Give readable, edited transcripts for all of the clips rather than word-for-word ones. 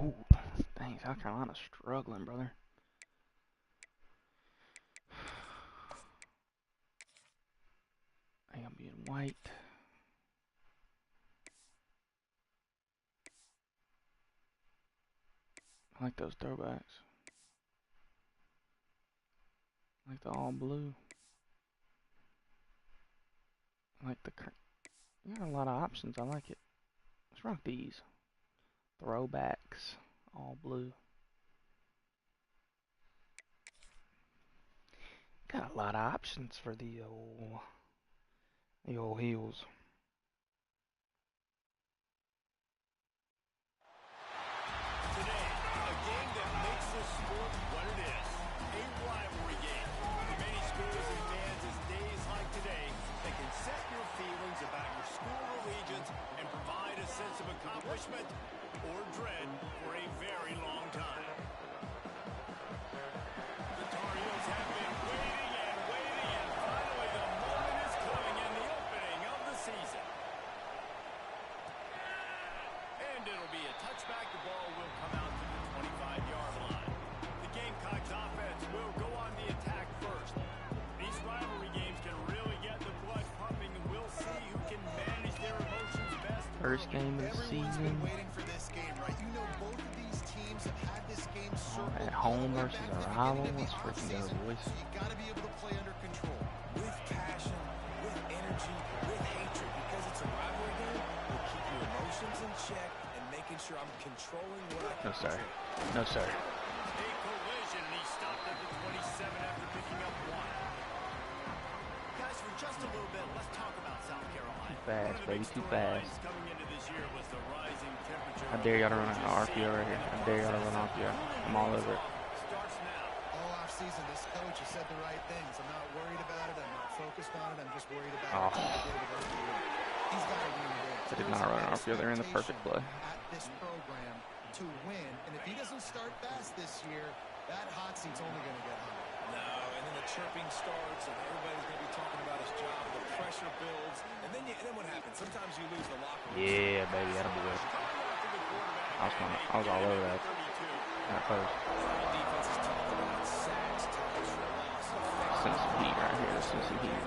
Oh, dang, South Carolina's struggling, brother. I am being white. I like those throwbacks. I like the all blue. I like the you got a lot of options. I like it. Let's rock these. Throwbacks. All blue. Got a lot of options for the old heels. Today, a game that makes this sport what it is. A rivalry game. For many schools and fans, it's days like today that can set your feelings about your school allegiance and provide a sense of accomplishment or dread for a very long time. The Tarheels have been waiting and waiting, and finally the moment is coming in the opening of the season. And it'll be a touchback. The ball will come out to the 25-yard line. The Gamecocks offense will go on the attack first. These rivalry games can really get the blood pumping, and we'll see who can manage their emotions best. First game of the Everyone's season. been waiting for this game, right? You know both of these teams have had this game circled At home all the way versus back a to the rival. beginning of Let's the freaking go, offseason. boys. So you got to be able to play under control. With passion, with energy, with hatred. Because it's a rivalry game, we'll keep your emotions in check and making sure I'm controlling what I can No, sir. control. No, sir. A collision, and he stopped at the 27 after picking up one. Guys, for just a little bit, let's talk about South Carolina. Too fast, baby, too fast. Coming into this year was the rising temperature. I dare y'all to run an RPO right here. I dare y'all to run an RPO. I'm all over it. Starts now. All offseason, this coach has said the right things. I'm not worried about it. I'm not focused on it. I'm just worried about it. He's got to win games. I did not run an RPO. They're in the perfect play. At this program to win, and if he doesn't start fast this year, that hot seat's only going to get hot. No, and then the chirping starts, and everybody's going to be talking about his job. The pressure builds, and then what happens? Sometimes you lose the locker room. Yeah, baby, that'll be good. I was all over that. That post. Defense is talking about sacks, tackles for loss. Send some heat right here. Send some heat.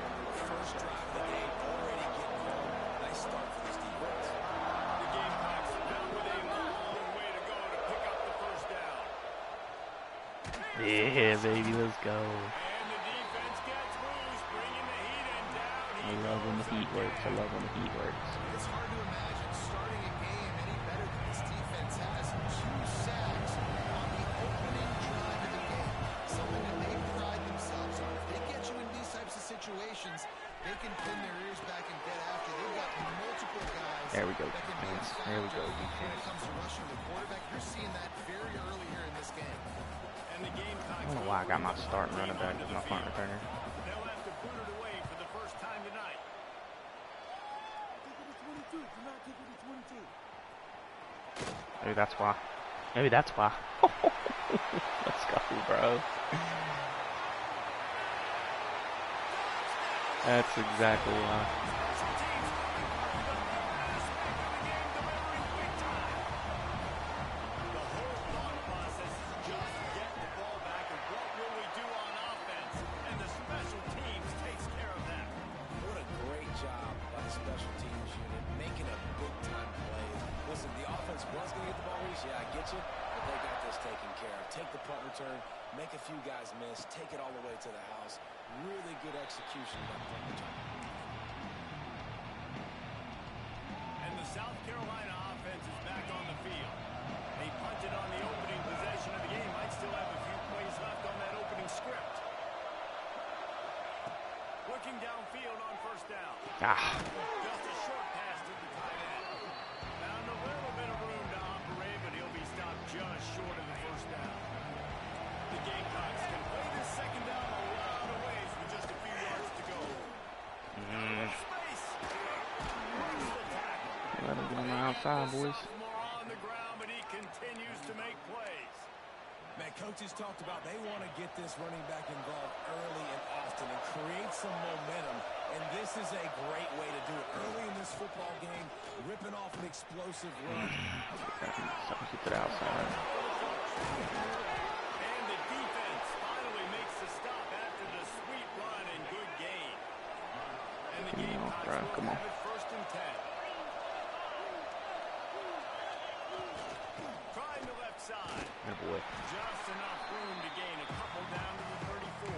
First drive of the game, already getting home. Nice start for this defense. The Gamecocks done with a long way to go to pick up the first down. Yeah, baby, let's go. And the defense gets loose, bringing the heat in down. I love when the heat works. I love when the heat works. It's hard to imagine starting a game any better than this defense has. 2 sacks on the opening drive of the game. Something that they pride themselves on. If they get you in these types of situations, they can pin their ears back and get after. They've got multiple guys. There we go, that can be defense. a There we go, factor when it defense. comes to rushing the quarterback. You're seeing that very early here in this game. And the Gamecocks I don't know why I got my starting running back as my punt returner. they'll have to boot it away for the first time tonight. Maybe that's why. Maybe that's why. Let's go, bro. That's exactly why. The whole thought process is just get the ball back and what will we do on offense? And the special teams takes care of that. What a great job by the special teams unit, making a big-time play. Listen, the offense was going to get the ball loose. Yeah, I get you, but they got this taken care of. Take the punt return, make a few guys miss, take it all the way to the house. Really good execution of that punt return. And the South Carolina offense is back on the field. They punted on the opening possession of the game. Might still have a few plays left on that opening script. Looking downfield on first down. Just a short pass to the tight end. Found a little bit of room to operate, but he'll be stopped just short of the first down. The Gamecocks can play this second down a lot of ways with just a few yards to go. Space. Makes the tackle. Let him get on the outside, boys. Sophomore on the ground, but he continues to make plays. Man, coaches talked about they want to get this running back involved early and often and create some momentum. And this This is a great way to do it. Early in this football game, ripping off an explosive run. Something to the outside. And the defense finally makes the stop after the sweet run and good gain. And the Gamecocks will come on. have it 1st and 10. Trying the left side. Good boy. Just enough room to gain a couple down to the 34.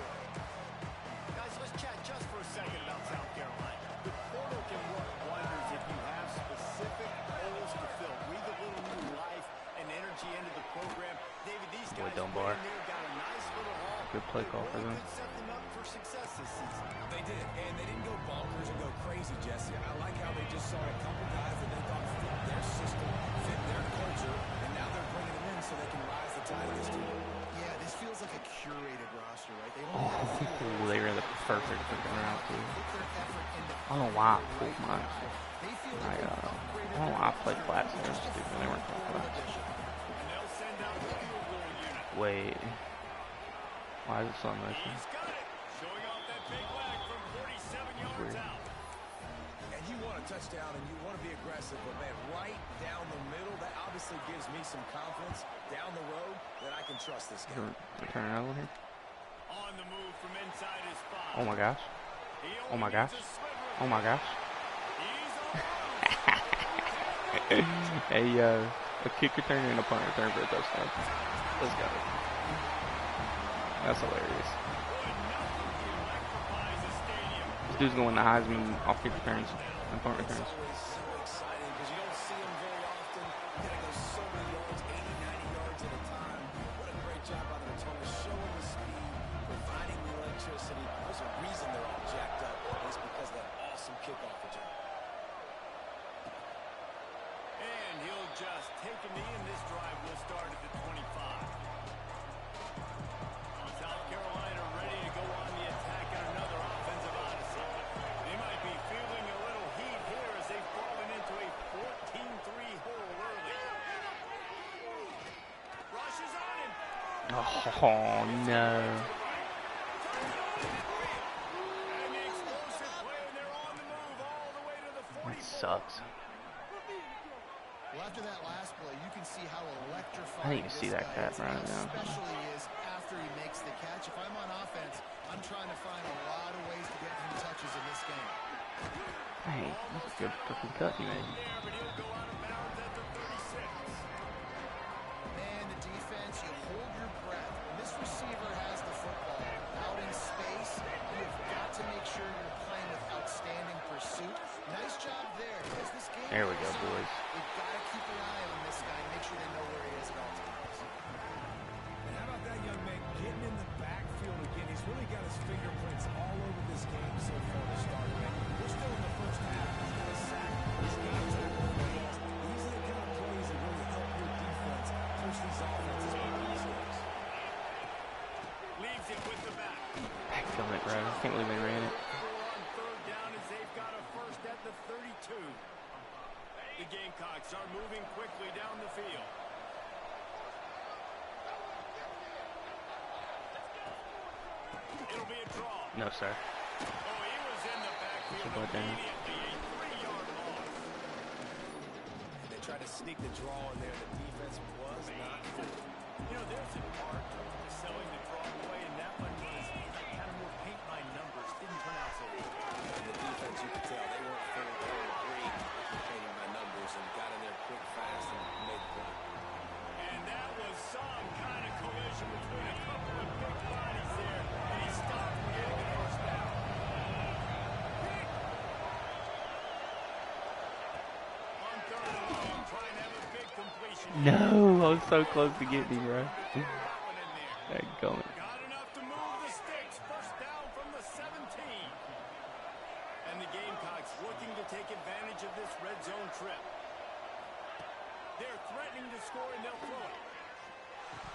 Guys, let's chat just for a second about South Carolina. The portal can work wonders if you have specific holes to fill. Breathe a little new life and energy into the program. David, these guys Dunbar. got a nice little haul. Good play call for them. Could set them up for success this season. They did, and they didn't go bonkers and go crazy, Jesse. I like how they just saw a couple guys that they thought fit their system, fit their culture, and now they're bringing them in so they can rise the tide of this team. Yeah, this feels like a curated roster, right? They Oh, they were the perfect freaking route, too. put their effort into I don't know why I pulled mine. They feel I like don't know why I played flats there. Stupid. They weren't called flats. And they'll send out the field goal unit. Wait. Why is it slow motion? He's got it. Showing off that big leg from 47 yards weird. out. And you want a touchdown and you want to be aggressive, but man, right down the middle, that obviously gives me some confidence down the road that I can trust this guy. They're turning over here. On the move from inside his 5. Oh my gosh. He Oh only my gosh. needs a sliver. Oh my gosh. He's on. Hey, a kick return and a punt return for a touchdown. Let's go. That's hilarious. This dude's going to Heisman off kick returns and punt returns. Always so exciting because you don't see them very often. You got to go so many yards, 80, 90 yards at a time. What a great job by the returners, showing the speed, providing the electricity. There's a reason they're all jacked up, and it's because of that awesome kickoff return. And he'll just take a knee, and this drive will start at the 25. South Carolina ready to go on the attack in another offensive odyssey. They might be feeling a little heat here as they've fallen into a 14-3 hole early. Rush is on him. Oh, no. And the explosive play, and they're on the move all the way to the 44. That sucks. Well, after that last play, you can see how electrifying I didn't even see that cat right now. especially is after he makes the catch. If I'm on offense, I'm trying to find a lot of ways to get him touches in this game. Hey, that's a good freaking cut you made. There, but he'll go out of bounds at the 36. Man, the defense, you hold your breath. When this receiver has the football out in space, you have got to make sure you're playing with outstanding pursuit. Nice job there, because this game... There we go, boys. We've got to keep an eye on this guy, make sure they know where he is at all times. And how about that young man getting in the backfield again? He's really got his fingerprints all over this game so far to start with. We're still in the first half. He's got a sack. He's got a tackle for loss. These are the kind of plays that really help your defense push these offenses over these games. Leaves it with the back. Backfield it, bro. Can't believe they ran it. On 3rd down as they've got a first at the 32. The Gamecocks are moving quickly down the field. It'll be a draw. No, sir. Oh, he was in the backfield Put that down. immediately. A 3-yard loss. And they tried to sneak the draw in there. The defense was not fooled. You know, there's an art to selling the draw away, and that one was kind of more paint by numbers. Didn't turn out so well. And the defense, you could tell, they weren't fooled. They were great with painting by numbers and got in there quick, fast, and made the play. And that was some kind of collision between a couple of big bodies there, and he stopped from getting the first down. On 3rd and long, trying to have a big completion. No, I was so close to getting him, bro. That one in there. That going. Got enough to move the sticks. First down from the 17. And the Gamecocks looking to take advantage of this red zone trip. They're threatening to score, and they'll throw it.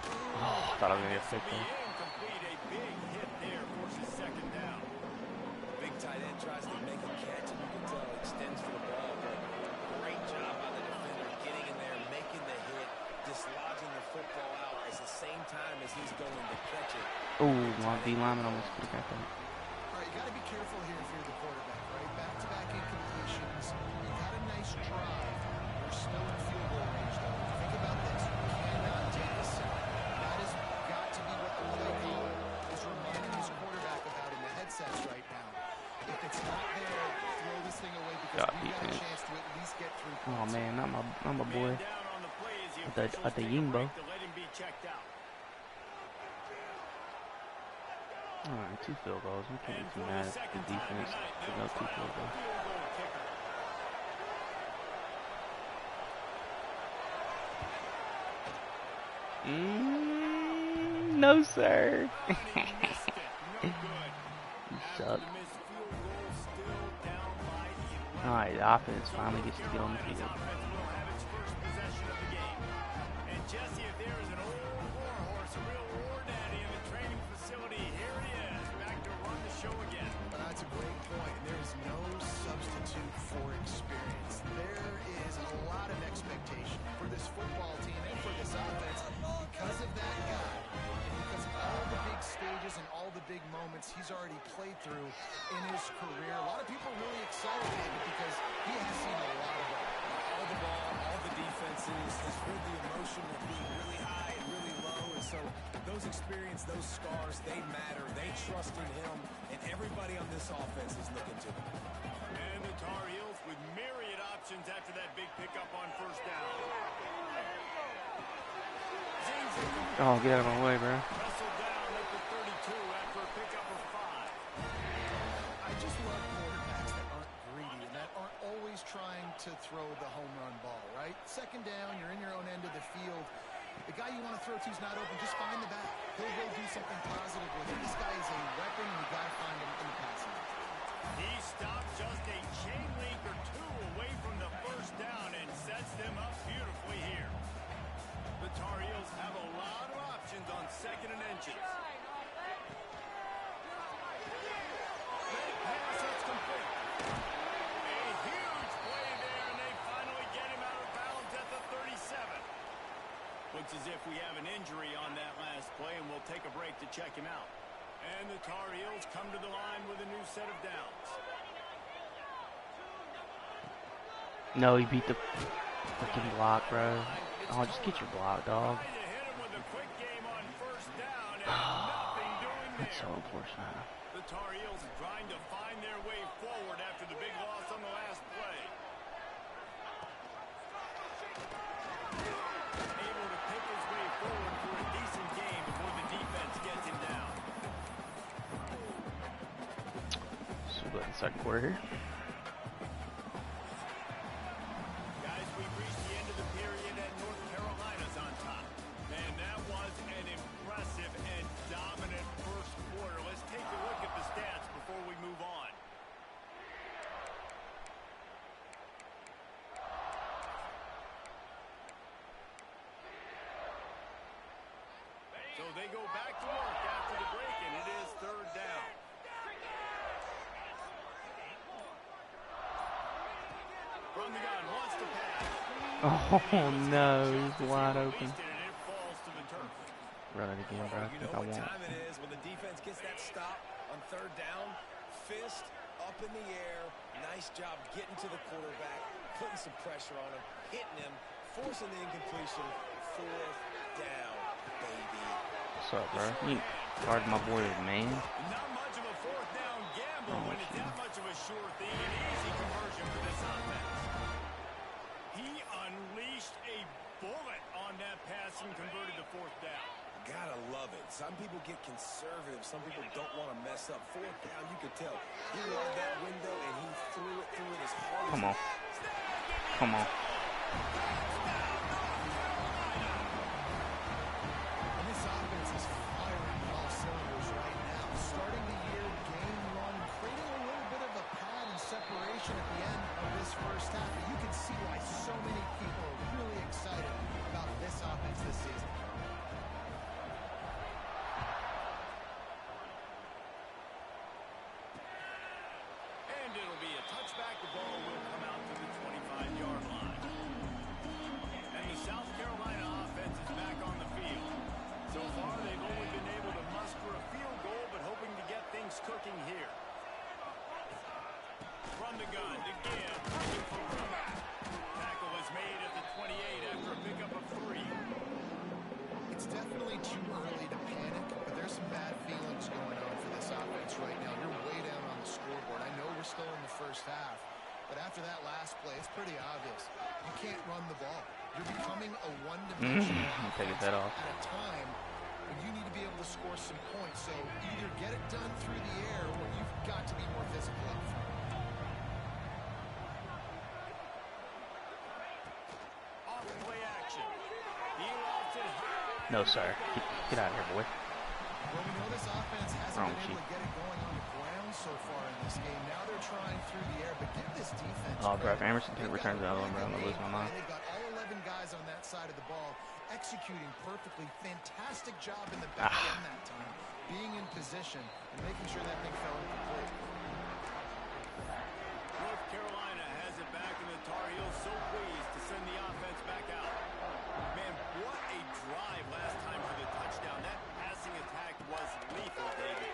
Oh, I thought I was going to get This will picked be up. incomplete. A big hit there forces 2nd down. Big tight end tries to make a catch, and you can tell it extends for the ball. But great job by the defender getting in there, making the hit, dislodging the football out at the same time as he's going to catch it. Oh, my D lineman almost picked up that. All right, you got to be careful here if you're the quarterback, right? it's not there, throw this thing away because Got we got a defense. chance to at least get 3 Oh points. man, not my boy. Man down on the play as the At the officials take a Yingbo. break to let him be checked out. Alright, 2 field goals. We can't And be too for mad the at the second time defense. tonight, There's they'll no 2 try field out the goals. field goal kicker. No, sir. And he missed it. No good. You After suck. the missed field goal, still down by 11. Alright, the offense finally gets to get on the Carolina's field. offense will have its first possession of the game. And Jesse, if there is an old war horse, a real war daddy in the training facility, here he is, back to run the show again. That's a great point, and there is no substitute for experience. There is a lot of expectation for this football team and for this offense because of that guy, and because of all the big stages and all the big moments he's already played through in his career. A lot of people are really excited, David, because he has seen a lot of it. All the ball, all the defenses, he's heard the emotion of being really high and really low, and so those experience, those scars, they matter. They trust in him, and everybody on this offense is looking to him. And the Tar Heels with myriad options after that big pickup on first down. Zings it. Oh, get out of my way, bro. Wrestled down at the 32 after a pickup of 5. I just love quarterbacks that aren't greedy and that aren't always trying to throw the home run ball, right? Second down, you're in your own end of the field. The guy you want to throw to is not open. Just find the back. He'll go do something positive with it. This guy is a weapon, and you got to find him in the passing. He stops just a chain link or 2 away from the first down and sets them up beautifully here. The Tar Heels have a lot of options on 2nd and inches. Pass, it's complete. A huge play there, and they finally get him out of bounds at the 37. Looks as if we have an injury on that last play, and we'll take a break to check him out. And the Tar Heels come to the line with a new set of downs. No, he beat the freaking block, bro. Oh, just get your block, dog. Trying to hit him with a quick game on first down, and nothing doing That's so there. unfortunate. The Tar Heels are trying to find their way forward after the big loss on the last play. Able to pick his way forward for a decent game before the defense gets him down. So we'll go in the second quarter here. Guys, we've reached the end of the period and North Carolina's on top. Man, that was an impressive and dominant first quarter. Let's take a look at the stats before we move on. So they go back to work after the break, and it is 3rd down. From the gun, wants to pass. Oh no, he's wide open. Released it, and it falls to the turf. Run it again, bro. I You think know I what won't. time it is when the defense gets that stop on 3rd down. Fist up in the air. Nice job getting to the quarterback, putting some pressure on him, hitting him, forcing the incompletion. 4th down, baby. What's up, bro? You guard my boy, man. Not much of a 4th down gamble when it's that much of a sure thing. An easy conversion for this offense. He unleashed a bullet on that pass and converted to 4th down. Gotta love it. Some people get conservative. Some people don't want to mess up. 4th down, you could tell. He loved that window, and he threw it through it as hard as Come on. Come on. And this offense is firing on all cylinders right now. Starting the year, game 1, creating a little bit of a pad and separation at the end of this first half. But you can see why so many people are really excited about this offense this season. And it'll be a touchback. The ball will come out to the 25-yard line. And the South Carolina offense is back on the field. So far, they've only been able to muster a field goal, but hoping to get things cooking here. From the gun, again, looking for room. Tackle is made at the 28 after a pickup of 3. It's definitely too early to panic, but there's some bad feelings going on for this offense right now. You're way down on the scoreboard. I know we're still in the first half. But after that last play, it's pretty obvious. You can't run the ball. You're becoming a one-dimensional offense that off. at a time when you need to be able to score some points. So either get it done through the air or you've got to be more physical up front. Off play action. He lost it high. No, sir. Get out of here, boy. Well, we know this offense hasn't been able to get it going on the ground so far in this game. Now they're trying through the air, but give this defense. Oh, bro, if Emerson returns the other one, bro, I'm gonna lose my mind. They've got all 11 guys on that side of the ball executing perfectly. Fantastic job in the back end that time, being in position and making sure that thing fell incomplete. North Carolina has it back, and the Tar Heels so pleased to send the offense back out. Man, what a drive last time for the touchdown. That passing attack was lethal, David.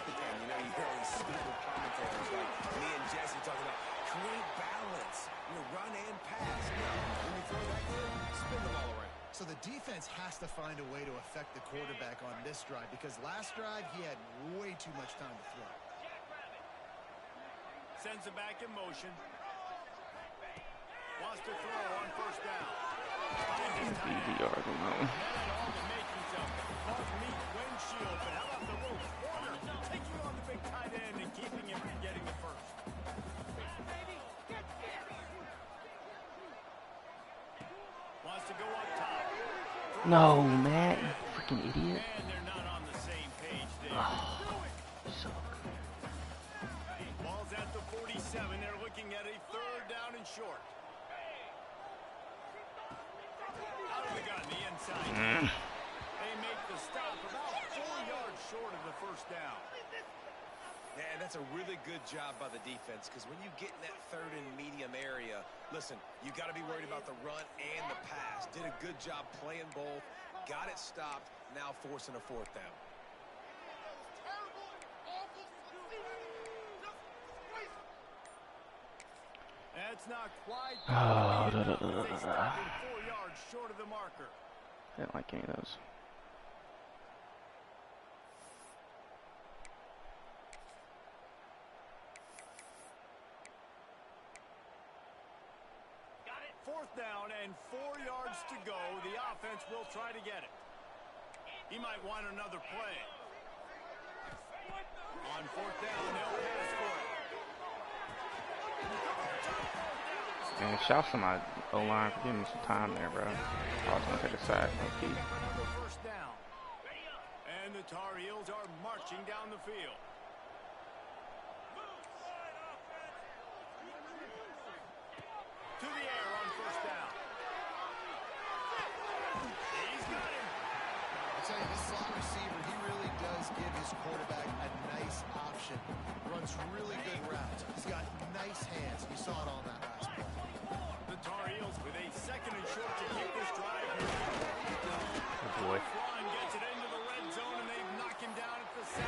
And you know, you hear all these stupid commentators like me and Jesse talking about create balance, run and pass. When you throw that good, spin the ball around. So the defense has to find a way to affect the quarterback on this drive because last drive he had way too much time to throw. Sends it back in motion. Wants to throw on first down. Easy yard, no. Had all the makings of it. Caught meat windshield, but how about the rope corner? Taking on the big tight end and keeping him from getting the first. Wants to go up top. No, Matt, you freaking idiot. And they're not on the same page there. Oh, you suck. Ball's at the 47. They're looking at a third down and short. Out of the gun, the inside. They make the stop about 4 yards short of the first down. And that's a really good job by the defense because when you get in that third and medium area, listen, you got to be worried about the run and the pass. Did a good job playing both, got it stopped, now forcing a fourth down. That's not quite. Oh, They stopped him 4 yards short of the marker. I didn't like any of those. Fourth down and 4 yards to go. The offense will try to get it. He might want another play. On fourth down, they'll pass for it. Man, shout to my O-line for giving me some time there, bro. I was gonna take a sack. Okay. Another first down. And the Tar Heels are marching down the field. To the air on first down. He's got him. I'll tell you, this slot receiver, he really does give his quarterback a nice option. Runs really good routes. He's got nice hands. You saw it on that last play. The Tar Heels with a second and short to keep this drive moving. Good boy. Flying gets it into the red zone, and they knock him down at the 17.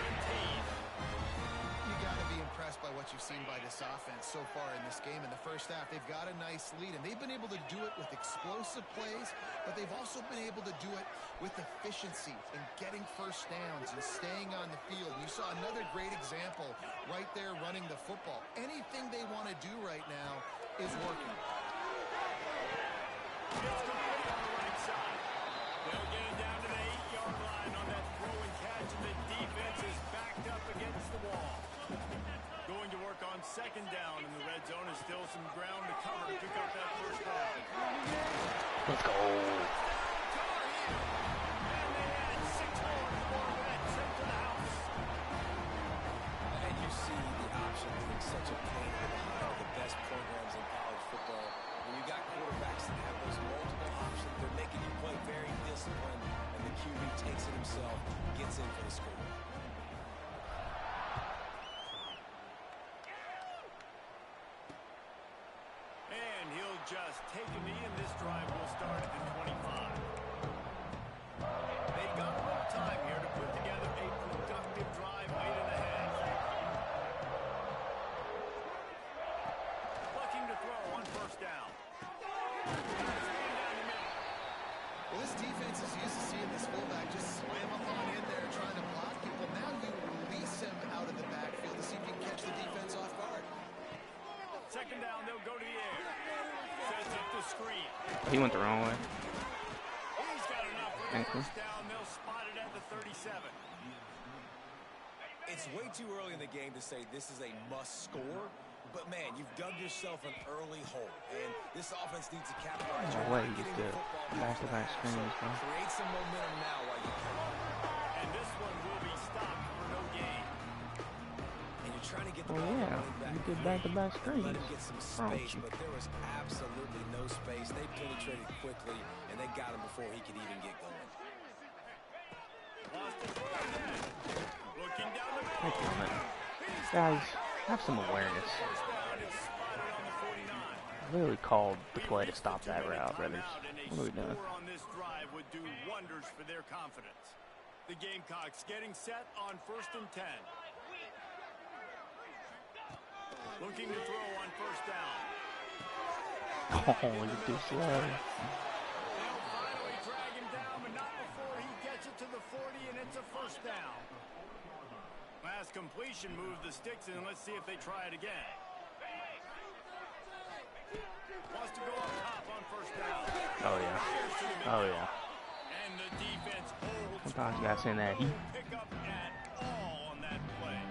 You got to be impressed by what you've seen by this offense so far in this game. In the first half, they've got a nice lead, and they've been able to do it with explosive plays, but they've also been able to do it with efficiency and getting first downs and staying on the field. You saw another great example right there running the football. Anything they want to do right now is working. It's complete on the right side. They'll get it down to the 8-yard line on that throw and catch, and the defense is backed up against the wall. Going to work on second down, and the red zone is still some ground to cover to pick up that first down. Let's go. And they add 6 more before that trip to the house. And you see the option being such a pain behind the best programs in college football. When you got quarterbacks that have those multiple options, they're making you play very disciplined, and the QB takes it himself, gets in for the score. And he'll just take a knee, and this drive will start at the 25. They've got a little time here to put together a productive drive late in the half. Looking to throw on first down. Well, this defense is used to seeing this fullback just slam up on in there trying to block people. Now you release him out of the backfield to see if you can catch the defense off guard. second down, they'll go to the air. Sets up the screen. He went the wrong way. He's got enough for the Thank you. first down. They'll spot it at the 37. It's way too early in the game to say this is a must score, but man, you've dug yourself an early hole, and this offense needs to capitalize No on way, getting he's the good. football. Back-to-back screens, bro. Create some momentum now while you can. And this one will be stopped for no gain. And you're trying to get the Well, ball yeah, running back. you did back-to-back Let screens. him get some What's wrong with space, you? but there was absolutely no space. They penetrated quickly, and they got him before he could even get going. Lost his way again. Looking down the middle. Thank you, man. Guys, have some awareness. First down is spotted on the 49. Literally called the play to stop that route, brothers. What are we doing? Score on this drive would do wonders for their confidence. The Gamecocks getting set on 1st and 10. Looking to throw on 1st down. Oh, you're too slow. They'll finally drag him down, but not before he gets it to the 40, and it's a 1st down. Last completion moved the sticks, and let's see if they try it again. Wants to go up top on 1st down. Oh, yeah. Oh, yeah. And the defense holds. Sometimes you gotta send that heat. Pick up at all on that play.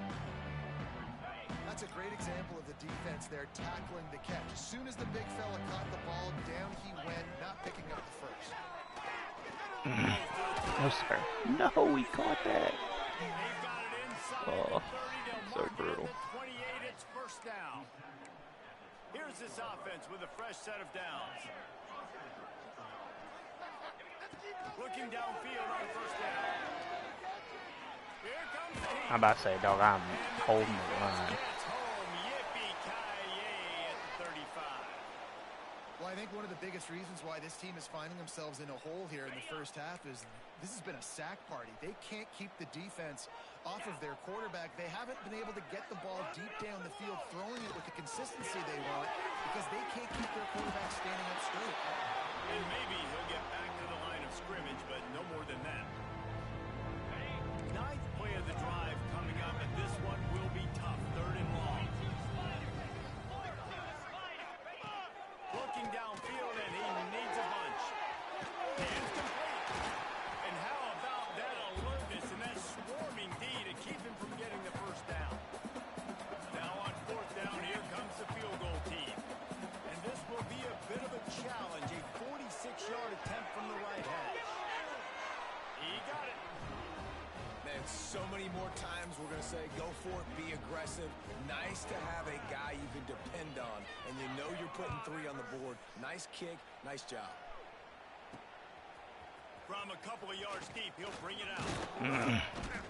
That's a great example of the defense there tackling the catch. As soon as the big fella caught the ball, down he went, not picking up the first. No, sir. No, he caught that. They've got it inside Oh, the 30. They'll so mark it brutal. at the 28. It's 1st down. Here's this offense with a fresh set of downs. Looking downfield on 1st down. Here comes the heat. I'm about to say, dog, I'm holding the line. Gets home. Yippee-ki-yay at the 35. Well, I think one of the biggest reasons why this team is finding themselves in a hole here in the first half is this has been a sack party. They can't keep the defense off of their quarterback. They haven't been able to get the ball deep down the field, throwing it with the consistency they want because they can't keep their quarterback standing up straight. And maybe he'll get back to the line of scrimmage, but no more than that. 9th play of the drive coming up, and this one will be tough. 3rd and long. Looking downfield, and he needs a bunch. Hands complete. And how about that alertness and that swarming D to keep him from getting the 1st down? Now on 4th down, here comes the field goal team. And this will be a bit of a challenge, a 46-yard attempt from the right hash. He got it. Man, so many more times we're going to say, go for it, be aggressive. Nice to have a guy you can depend on, and you know you're putting 3 on the board. Nice kick, nice job. From a couple of yards deep, he'll bring it out.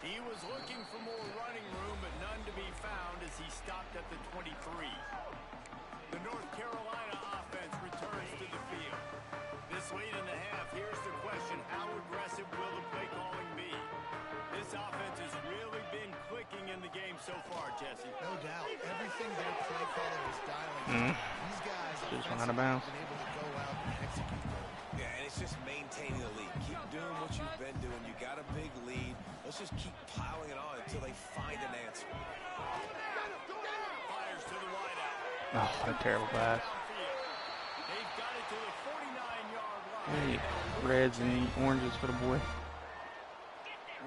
He was looking for more running room, but none to be found as he stopped at the 23. The North Carolina offense returns to the field. This late in the half, here's the question: how aggressive will the play calling be? This offense has really been clicking in the game so far, Jesse. No doubt. Everything their play caller is dialing. These guys Just went out of offensively bounds. have been able to go out and execute. Yeah, and it's just maintaining the lead. Keep doing what you've been doing. You got a big lead. Let's just keep piling it on until they find an answer. Fires to the wideout. Oh, what a terrible pass. They've got it to the 49-yard line. Hey, reds and oranges for the boy.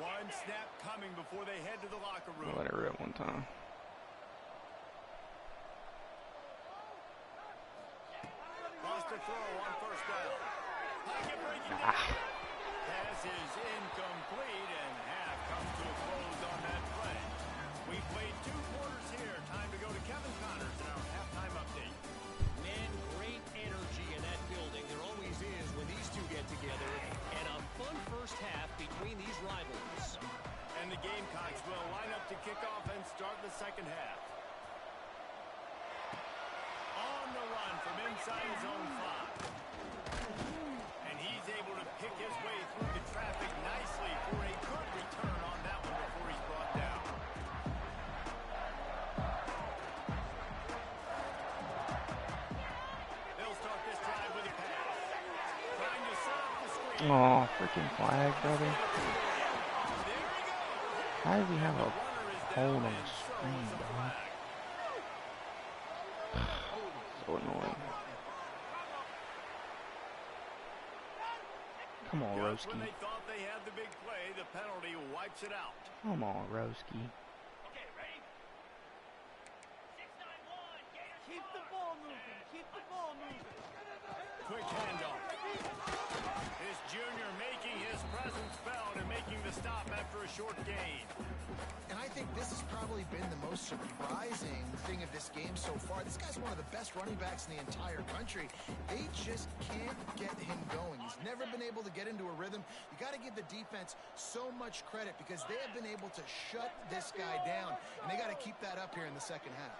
One snap coming before they head to the locker room. Let it rip one time. Lost a throw on 1st down. Pocket breaking. Pass is incomplete, and half comes to a close on that play. We played 2 quarters here. Time to go to Kevin Connors in our halftime update. Man, great energy in that building. There always is when these two get together. And a fun first half between these rivalries. And the Gamecocks will line up to kick off and start the 2nd half. On the run from inside his own 5. And he's able to pick his way through the traffic nicely for a good return on that one before he's brought down. They'll start this drive with a pass. Trying to set up the screen. Oh, freaking flag, brother. There he goes. How does he have a Runner is hold down, on and the so screen, is a dog? flag. Illinois. Come on, Just Roski. when they thought they had the big play, the penalty wipes it out. Come on, Roski. Keep the ball moving. Keep the ball moving. Quick handoff. This junior making his presence felt and making the stop after a short gain. And I think this has probably been the most surprising thing of this game so far. This guy's one of the best running backs in the entire country. They just can't get him going. He's never been able to get into a rhythm. You got to give the defense so much credit because they have been able to shut this guy down, and they got to keep that up here in the second half.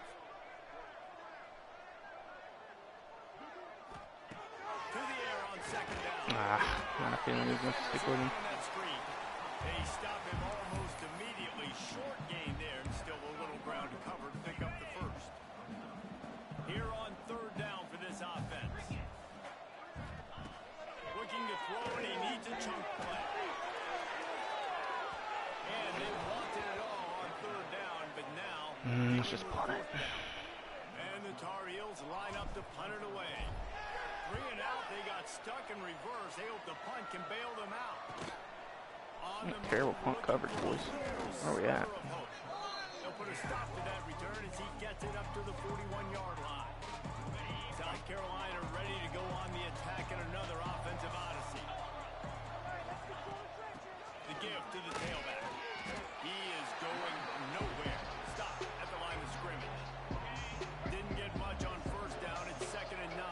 To the air on second down. Got a feeling he's going to stick with him. They stop him almost immediately. Short gain there, and still a little ground to cover to pick up the first. Here on third down for this offense. Looking to throw, and he needs a chunk play. And they wanted it all on third down, but now... Let's just punt it. And the Tarheels line up to punt it away. 3 and out, they got stuck in reverse. They hope the punt can bail them out. Terrible punt coverage, boys. Where are we at? They'll put a stop to that return as he gets it up to the 41-yard line. South Carolina ready to go on the attack in another offensive odyssey. The give to the tailback. He is going nowhere. Stop at the line of scrimmage. Didn't get much on first down. It's 2nd and 9.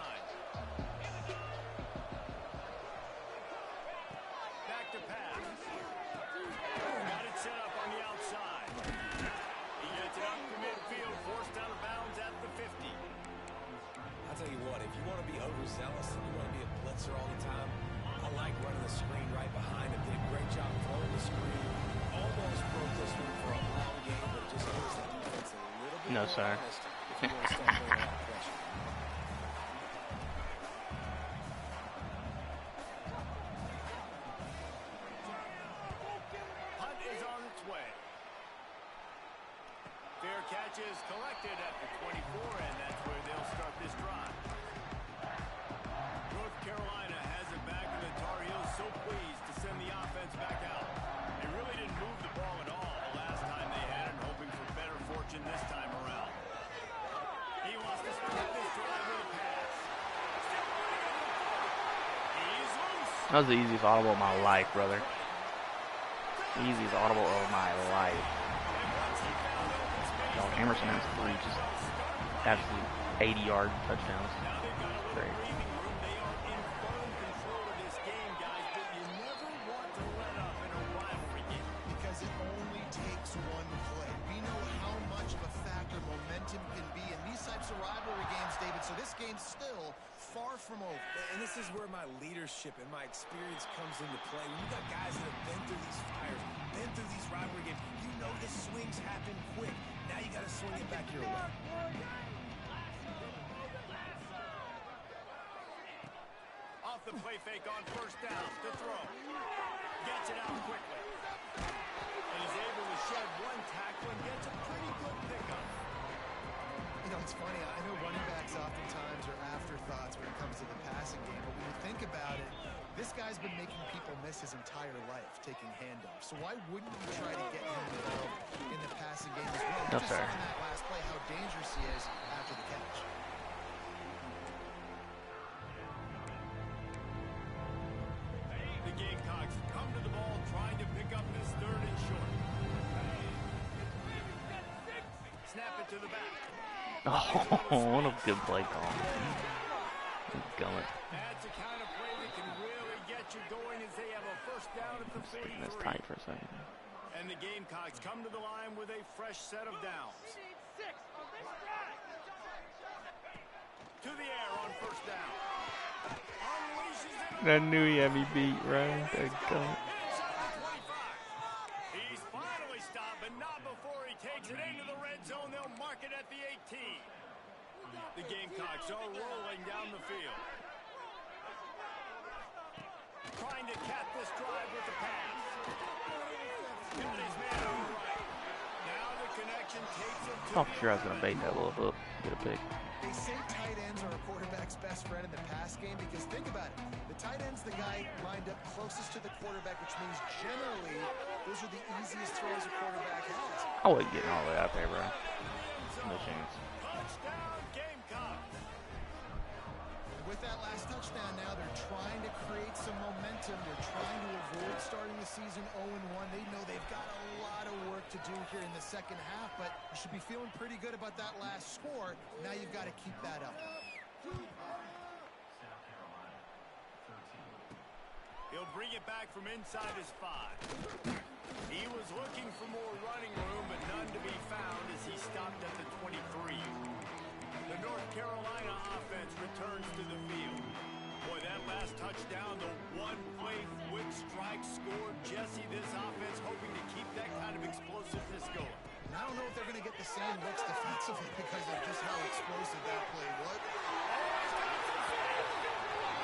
Back to pass. Got it set up on the outside. He gets it up to midfield, forced out of bounds at the 50. I'll tell you what, if you want to be overzealous and you want to be a blitzer all the time, I like running the screen right behind him. Did a great job throwing the screen. Almost broke this one for a long game, but it just makes the defense a little bit more honest if you want to start playing a lot of pressure. Punt is on its way. Fair catch is collected at the 24, and that's where they'll start this drive. North Carolina has it back, and the Tar Heels so pleased to send the offense back out. They really didn't move the ball at all the last time they had it, hoping for better fortune this time around. He wants to start this drive with a pass. He's loose. That was the easiest audible of my life, brother. Easiest audible of my life. Y'all, Emerson has 3 just absolute 80-yard touchdowns. Great. They are in firm control of this game, guys, but you never want to let up in a rivalry game. Because it only takes one play. We know how much of a factor momentum can be in these types of rivalry games, David, so this game's still far from over. And this is where my leadership and my experience comes into play. When you got guys that have been through these fires, been through these rivalry games, you know the swings happen quick. Now you got to swing it back your way. Off the play fake on first down to throw. Gets it out quickly. And is able to shed one tackle and gets a pretty good pickup. You know, it's funny. I know running backs oftentimes are afterthoughts when it comes to the passing game, but when you think about it, this guy's been making people miss his entire life taking handoffs. So why wouldn't you try to get him involved in the passing game as well? No, Just sir. saw in that last play how dangerous he is after the catch. The Gamecocks come to the ball trying to pick up this 3rd and short. Snap it to the back. Oh, what a good play call. Going. That's the kind of play that can really get you going as they have a first down at the That's 43. tight for a second. And the Gamecocks come to the line with a fresh set of downs. To the air on first down. Unleashes it. I knew he had me beat, right? There you go. Inside the 25. He's finally stopped, but not before he takes it into the red zone. They'll mark it at the 18. The Gamecocks are rolling down the field. Trying to cap this drive with the pass. Got his man on the right. Now the connection takes him to I'm sure I was going to bait that little hook. Get a pick. They say tight tight ends are a quarterback's best friend in the pass game because think about it. The tight end's the guy lined up closest to the quarterback, which means generally those are the easiest throws a quarterback has. I wasn't getting all the way out there, bro. No chance. Touchdown, Gamecocks. With that last touchdown now, they're trying to create some momentum. They're trying to avoid starting the season 0-1. They know they've got a lot of work to do here in the second half, but you should be feeling pretty good about that last score. Now you've got to keep that up. He'll bring it back from inside his 5. He was looking for more running room, but none to be found as he stopped at the 23. The North Carolina offense returns to the field. Boy, that last touchdown, the one-play quick strike scored. Jesse, this offense hoping to keep that kind of explosiveness going. And I don't know if they're going to get the same looks defensively because of just how explosive that play was.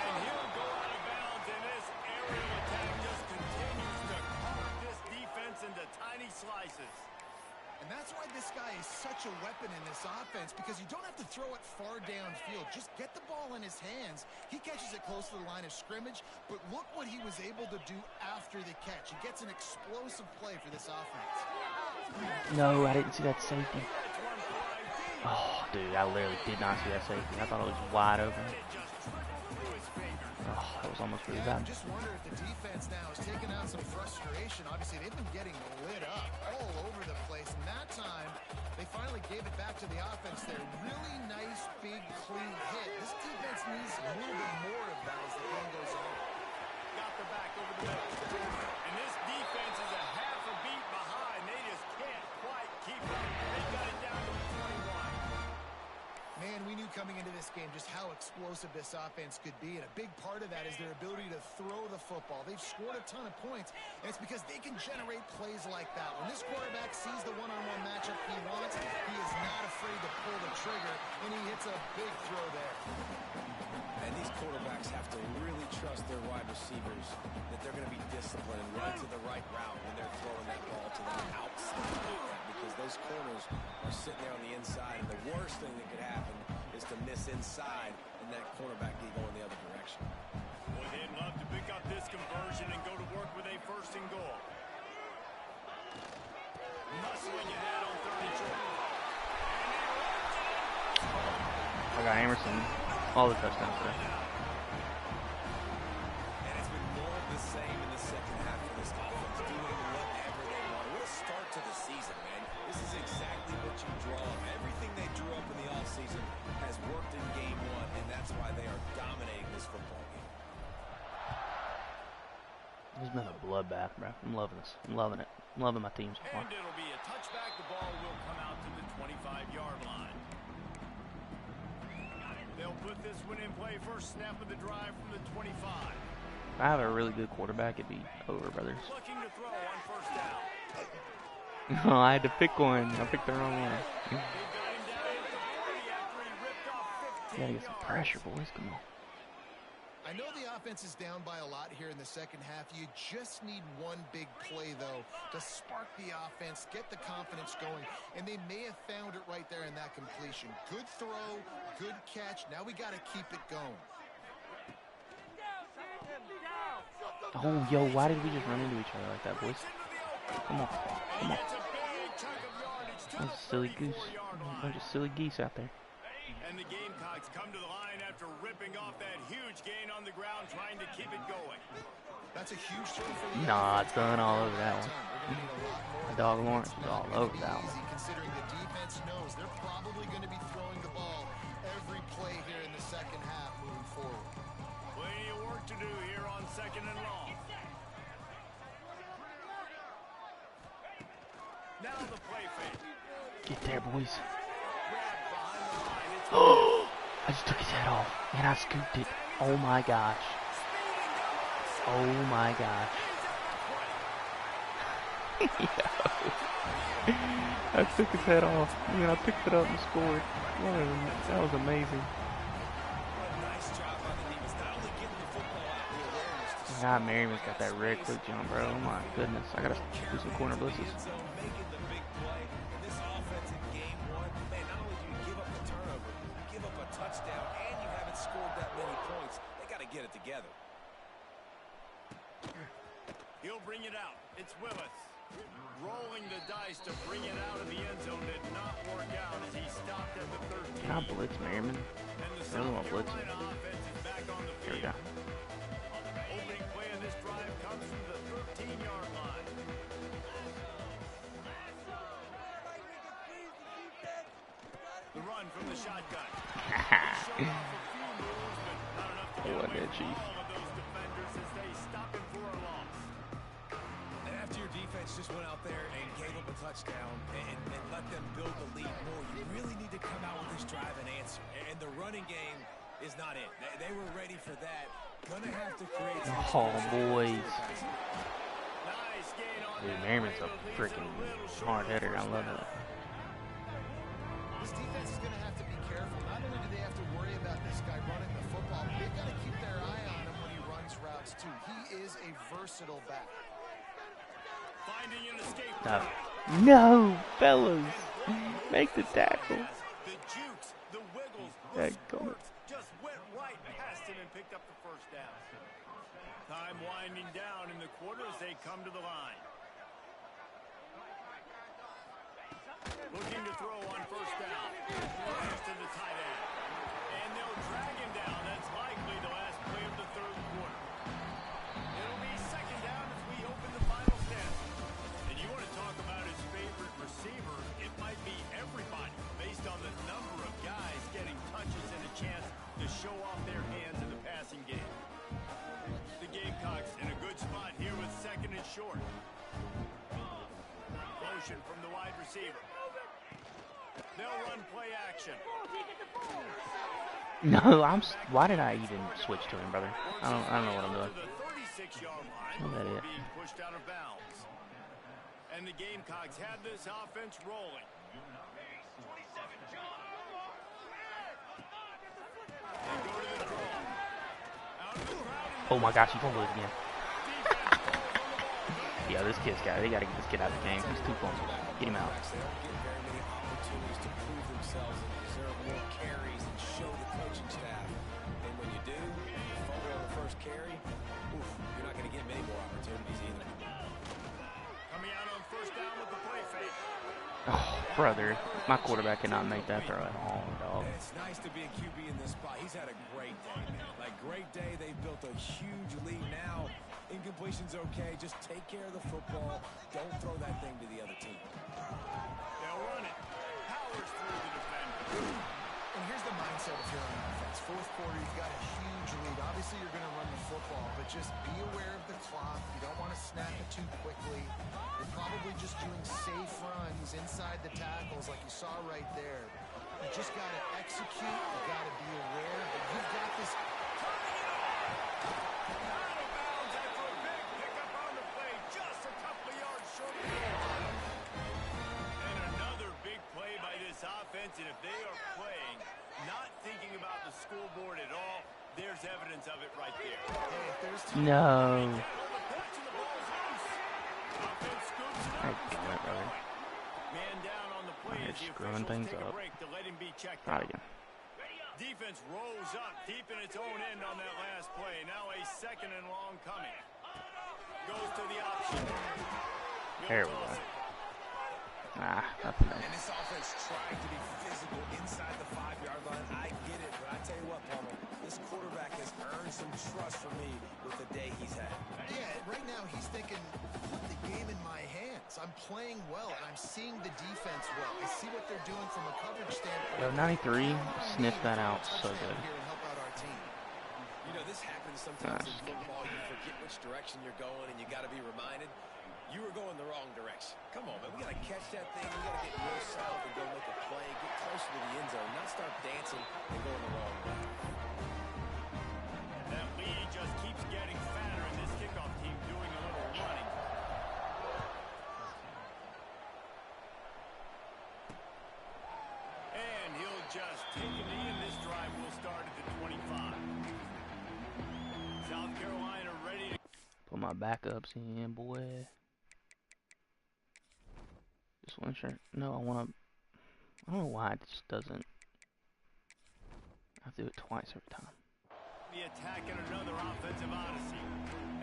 And he'll go out of bounds, and this aerial attack just continues to carve this defense into tiny slices. And that's why this guy is such a weapon in this offense, because you don't have to throw it far downfield. Just get the ball in his hands. He catches it close to the line of scrimmage, but look what he was able to do after the catch. He gets an explosive play for this offense. No, I didn't see that safety. Oh, dude, I literally did not see that safety. I thought it was wide open. Oh, that was almost really bad. I just wonder if the defense now is taking out some frustration. Obviously, they've been getting lit up all over the place. And that time, they finally gave it back to the offense there. Really nice, big, clean hit. This defense needs a little bit more of that as the game goes on. Got the back over the middle. And this defense is a half a beat behind. They just can't quite keep up. They got it down to the 21. Man, we knew coming into this game just how explosive this offense could be, and a big part of that is their ability to throw the football. They've scored a ton of points, and it's because they can generate plays like that. When this quarterback sees the one-on-one matchup he wants, he is not afraid to pull the trigger, and he hits a big throw there. And these quarterbacks have to really trust their wide receivers that they're going to be disciplined and run to the right route when they're throwing that ball to the outside, because those corners are sitting there on the inside, and the worst thing that could happen is to miss inside and that cornerback be going the other direction. Boy, they'd love to pick up this conversion and go to work with a 1st and goal. Muscling ahead on 3rd and short. I got Emerson all the touchdowns today. And it's been more of the same in the second half of this offense, doing whatever they want. What a start to the season, man. This is exactly what you draw up. Everything they drew up in the offseason has worked in game 1, and that's why they are dominating this football game. This has been a bloodbath, bro. I'm loving this. I'm loving it. I'm loving my team so far. And it'll be a touchback. The ball will come out to the 25-yard line. They'll put this one in play. First snap of the drive from the 25. If I have a really good quarterback, it'd be over, brothers. Looking to throw on 1st down. No, I had to pick one. I picked the wrong one. They got him down at the 40 after he ripped off 15 Gotta get some yards. pressure, boys. Come on. I know the offense is down by a lot here in the second half. You just need one big play, though, to spark the offense, get the confidence going, and they may have found it right there in that completion. Good throw, good catch. Now we got to keep it going. Oh, yo, why did we just run into each other like that, boys? Come on. Come on. Bunch of silly goose. Bunch of silly geese out there. And the Gamecocks come to the line after ripping off that huge gain on the ground, trying to keep it going. That's a huge throw for the Nah, it's done all over that one. We're gonna need a lot more. My dog Lawrence was all over that one. Easy, considering the defense knows they're probably going to be throwing the ball every play here in the second half moving forward. Plenty of work to do here on 2nd and long. Now the play fake. Get there, boys. Grab behind the line. It's Oh, I just took his head off, and I scooped it. Oh my gosh. Oh my gosh. Yo. I took his head off, and then I picked it up and scored. That was amazing. Nice job by the defense, not only getting the football out, the awareness to God, Merriman's got that red quick jump, bro. Oh my goodness. I gotta do some corner blitzes. end zone, making the big play. And this offense in game 1, man, not only do you give up the turnover, you give up a touchdown get it together. He'll bring it out. It's Willis. Rolling the dice to bring it out of the end zone did not work out as he stopped at the 13. Can I blitz Merriman? And the I really want South to blitz him. Carolina offense is back on the Here we field. go. Opening play of this drive comes from the 13-yard line. The run from the shotgun. Showed off a few moves, but not enough to get I love away that, from Chief. all of those defenders as they stop him for a loss. And after your defense just went out there and gave up a touchdown and let them build the lead more, you really need to come out with this drive and answer. And the running game is not it. They were ready for that. Gonna have to create some Oh, boys. Nice gain on Dude, that Merriman's a play, but leaves freaking it a little short hard of the hitter. I first love down. it. This defense is going to have to be careful. Not only do they have to worry about this guy running the football, but they've got to keep their eye on him when he runs routes too. He is a versatile back. Finding an escape Stop. route. No, fellas. Make the tackle. The jukes, the wiggles, That the goal. squirts just went right past him and picked up the first down. Time winding down in the quarter as they come to the line. Looking to throw on first down. Pass to the tight end. And they'll drag him down. That's likely the last play of the third quarter. It'll be second down as we open the final stand. And you want to talk about his favorite receiver, it might be everybody based on the number of guys getting touches and a chance to show off their hands in the passing game. The Gamecocks in a good spot here with second and short. Motion from the wide receiver. They'll run play action. No, why did I even switch to him, brother? I don't know what I'm doing. To the 36-yard line Look at before it. being pushed out of bounds. And the Gamecocks have this offense rolling. They go to the draw. Out of the crowd. Oh my gosh, he fumbled again. Yeah, this kid's they gotta get this kid out of the game. He's 2 fumbles. Get him out. They don't get very many opportunities to prove themselves and deserve more carries and show the coaching staff. And when you do, you fumble on the first carry, oof, you're not going to get many more opportunities either. Coming out on first down with the play fake. Oh, brother, my quarterback cannot make that throw at all, dog. And it's nice to be a QB in this spot. He's had a great day, man. Like, great day. They've built a huge lead now. Incompletion's okay. Just take care of the football. Don't throw that thing to the other team. They'll run it. Powers through the defender. And here's the mindset if you're on offense. Fourth quarter, you've got a huge lead. Obviously, you're going to run the football, but just be aware of the clock. You don't want to snap it too quickly. You're probably just doing safe runs inside the tackles like you saw right there. You just got to execute. You got to be aware. But you've got this. Out of bounds after a big pickup on the play, just a couple of yards short of the goal line. And another big play by this offense, and if they are playing, not thinking about the scoreboard at all, there's evidence of it right there. Hey, if there's No. Can't hold the punch and the ball's loose. Offense scoops it God up. damn it, brother. Man down on the play They're as the screwing officials things take a up. break to let him be checked Not out. again. Defense rolls up deep in its own end on that last play. Now a second and long coming. Goes to the option. There we go. Ah, nothing And else. this offense trying to be physical inside the 5-yard line. I get it, but I tell you what, Palmer, this quarterback has earned some trust from me with the day he's had. Yeah, right now he's thinking, put the game in my hands. I'm playing well, and I'm seeing the defense well. I see what they're doing from a coverage standpoint. Yo, 93, sniff that out. So good. Here and help out our team. You know, this happens sometimes in football. You forget which direction you're going, and you got to be reminded you were going the wrong direction. Come on, man. We got to catch that thing. We got to get north south and go make a play, get closer to the end zone, not start dancing and going the wrong way. That lead just keeps getting fatter, and this kickoff team doing a little running. And he'll just take a knee, and this drive will start at the 25. South Carolina ready to... Put my backups in, boy. Just one shirt. No, I want to. I don't know why it just doesn't. I have to do it twice every time. the attack in another offensive odyssey.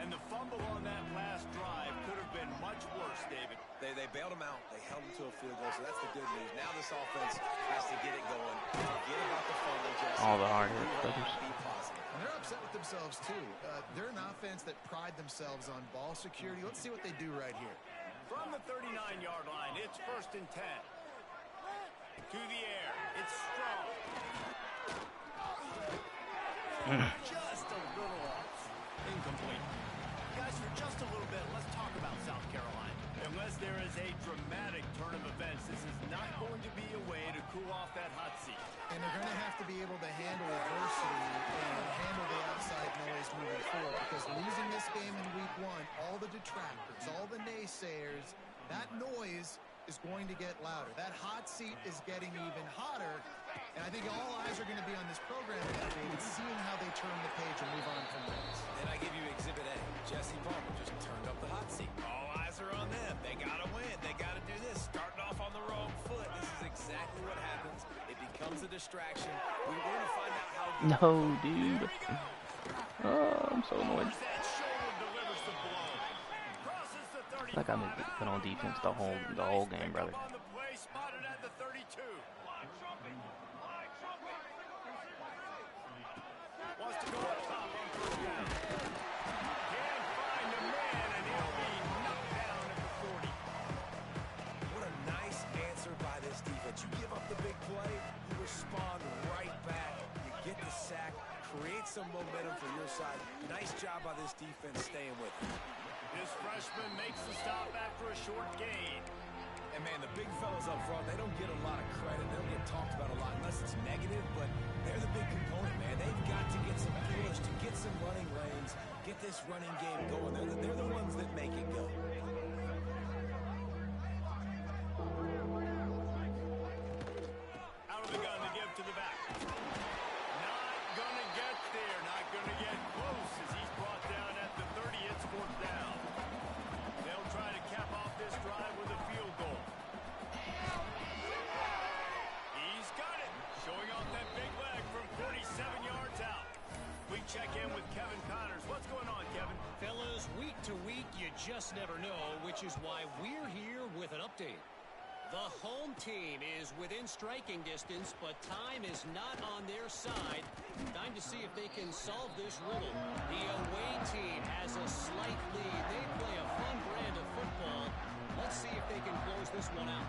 And the fumble on that last drive could have been much worse, David. They bailed him out. They held him to a field goal, so that's the good news. Now this offense has to get it going. Forget about the fumble, Jesse. All the hard hit brothers. And they're upset with themselves, too. They're an offense that pride themselves on ball security. Let's see what they do right here. From the 39-yard line, it's 1st and 10. To the air. It's strong. Just a little off. Incomplete. Guys, for just a little bit, let's talk about South Carolina. Unless there is a dramatic turn of events, this is not going to be a way to cool off that hot seat. And they're going to have to be able to handle adversity and handle the outside noise moving forward, because losing this game in week 1, all the detractors, all the naysayers, that noise is going to get louder. That hot seat is getting even hotter, and I think all eyes are going to be on this program and seeing how they turn the page and move on from this. And I give you Exhibit A. Jesse Palmer just turned up the hot seat. All eyes are on them. They got to win. They got to do this. Starting off on the wrong foot. This is exactly what happens. It becomes a distraction. We're going to find out how... No, dude. Oh, I'm so annoyed. Like I've been on defense the whole game, brother. What a nice answer by this defense. You give up the big play, you respond right back. You get the sack, create some momentum for your side. Nice job by this defense staying with it. This freshman makes the stop after a short gain. And, man, the big fellas up front, they don't get a lot of credit. They don't get talked about a lot unless it's negative, but they're the big component, man. They've got to get some push, to get some running lanes, get this running game going. They're the ones that make it go. Out of the gun to give to the back. Not going to get there. Not going to get close as he's brought down at the 30. It's 4th down. They'll try to cap off this drive with a field goal. He's got it. Showing off that big leg from 47 yards out. We check in with Kevin Connors. What's going on, Kevin? Fellas, week to week, you just never know, which is why we're here with an update. The home team is within striking distance, but time is not on their side. Time to see if they can solve this riddle. The away team has a slight lead. They play a fun brand of football. Let's see if they can close this one out.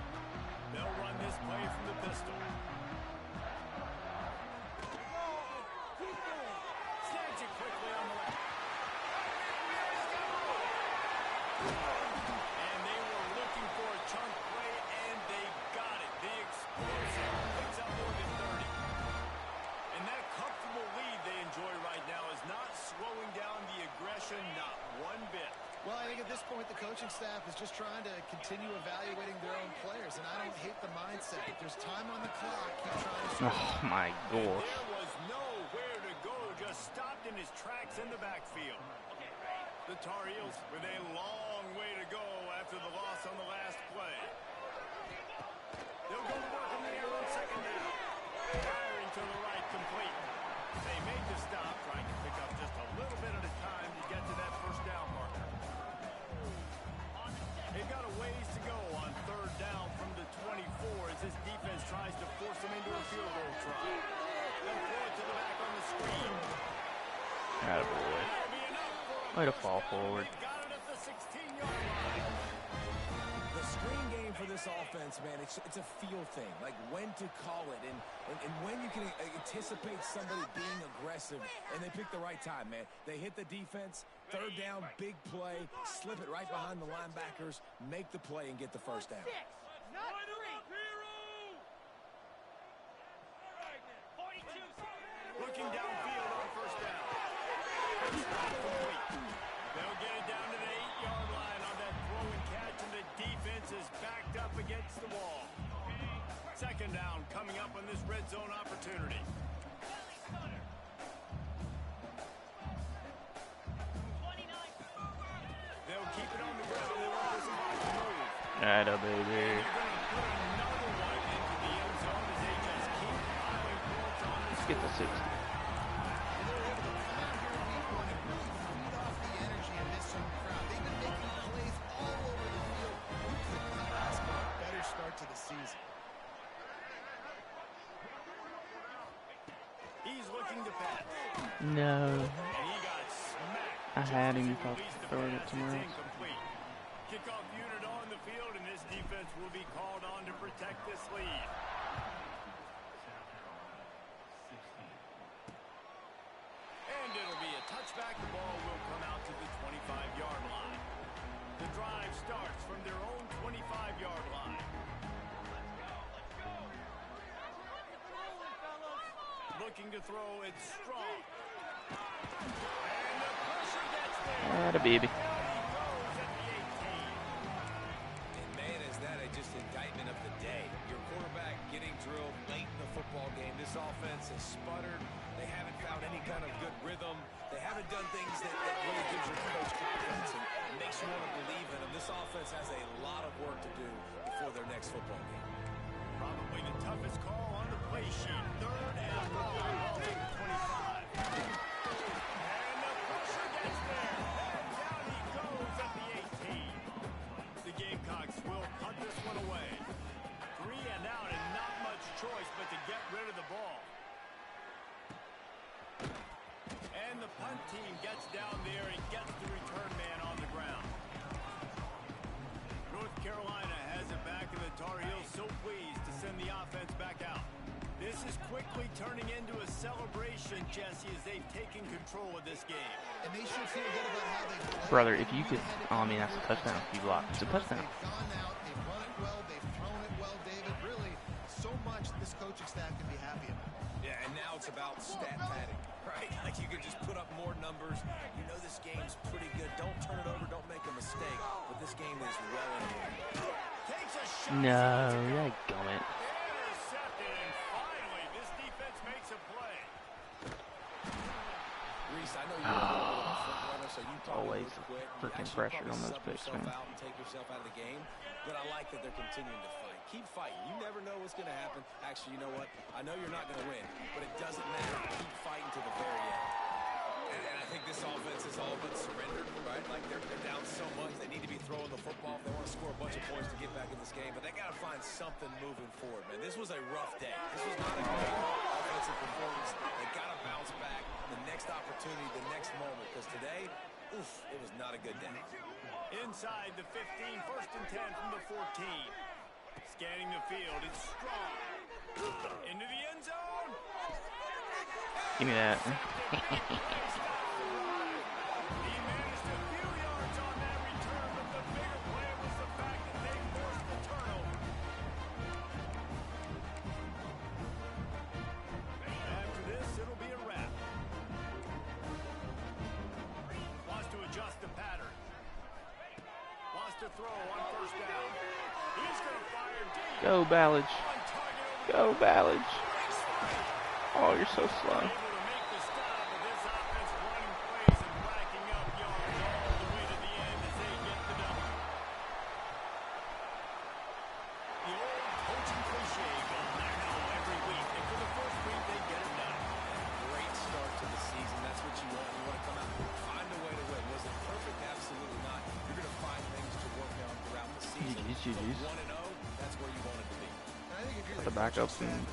They'll run this play from the pistol. Snatch it quickly on the left. And they were looking for a chunk play, and they got it. The explosive picks up more than 30. And that comfortable lead they enjoy right now is not slowing down the aggression, not one bit. Well, I think at this point the coaching staff is just trying to continue evaluating their own players, and I don't hate the mindset. If there's time on the clock, keep trying to score. Oh my gosh. There was nowhere to go, just stopped in his tracks in the backfield. The Tarheels with a long way to go after the loss on the last play. They'll go to work in the air on 2nd down. Firing to the right, complete. They made the stop, trying to pick up just a little bit at a time to get to that 1st down marker. They've got a ways to go on 3rd down from the 24 as this defense tries to force them into a field goal try. They'll throw it to the back on the screen. Attaboy. Way to fall forward. Got it at the 16-yard line. The screen game for this offense, man, it's a feel thing, like when to call it and when you can anticipate somebody being aggressive, and they pick the right time, man. They hit the defense, 3rd down, big play, slip it right behind the linebackers, make the play, and get the 1st down. Looking downfield on 1st down. They'll get it down to the 8-yard line on that throw and catch, and the defense is backed up against the wall. 2nd down coming up on this red zone opportunity. They'll keep it on the ground. They want this ball to move. Atta baby. They're going to put another one into the end zone as they just keep piling points on this. Let's get the 60. They're able to come looking to pass. No. And he got smacked. I had him. Just He as he thought released the throwing it pass, somewhere it's else. incomplete. Kickoff unit on the field, and this defense will be called on to protect this lead. And it'll be a touchback. The ball will come out to the 25-yard line. The drive starts from their own 25-yard line. Looking to throw, it's strong. And the pressure gets there. Atta baby. Down he goes at the 18. And man, is that just indictment of the day. Your quarterback getting drilled late in the football game. This offense has sputtered. They haven't found any kind of good rhythm. They haven't done things that really gives your coach confidence and makes you want to believe in them. This offense has a lot of work to do before their next football game. Probably the toughest call on the play sheet. Third and long. Ball to the 25. And the pressure gets there. And down he goes at the 18. The Gamecocks will punt this one away. 3 and out and not much choice but to get rid of the ball. And the punt team gets down there and gets the return man on the ground. North Carolina has it back, and the Tarheels so pleased to send the offense back out. This is quickly turning into a celebration, Jesse, as they've taken control of this game. And they should feel good about how they play. Brother, if you could, I mean, that's a touchdown. If you block, it's a touchdown. They've gone out, they've run it well, they've thrown it well, David. Really, so much this coaching staff can be happy about. Yeah, and now it's about stat padding, right? Like you can just put up more numbers. You know this game's pretty good. Don't turn it over. Don't make a mistake. But this game is well in hand. Takes a shot. No, that gummit. Intercepted, and finally, this defense makes a play. Reese, I know you're a little bit of a front runner, so you probably Always would quit. You freaking actually pressure probably on those sub picks, yourself man. out and take yourself out of the game. But I like that they're continuing to fight. Keep fighting. You never know what's going to happen. Actually, you know what? I know you're not going to win, but it doesn't matter. Keep fighting to the very end. And I think this offense is all but surrendered, right? Like they're down so much. They need to be throwing the football if they want to score a bunch of points to get back in this game. But they got to find something moving forward, man. This was a rough day. This was not a great offensive performance. They got to bounce back. The next opportunity, the next moment. Because today, oof, it was not a good day. Inside the 15, 1st and 10 from the 14. Scanning the field, it's strong. Into the end zone. Give me that. He managed a few yards on that return, but the bigger play was the fact that they forced the turnover. After this, it'll be a wrap. Wants to adjust the pattern. Wants to throw on 1st down. He's going to fire deep. Go, Ballage. On target over Go, Ballage. Oh, you're so slow. able to make the stop, but this offense running plays and racking up yards all the way to the end as they get the double. The old coaching cliche going there now every week, and for the first week they get it done. Great start to the season. That's what you want. You want to come out and find a way to win. Was it perfect? Absolutely not. You're going to find things to work on throughout the season. GG's. But 1-0, that's where you want it to be. And I think if you're The backups and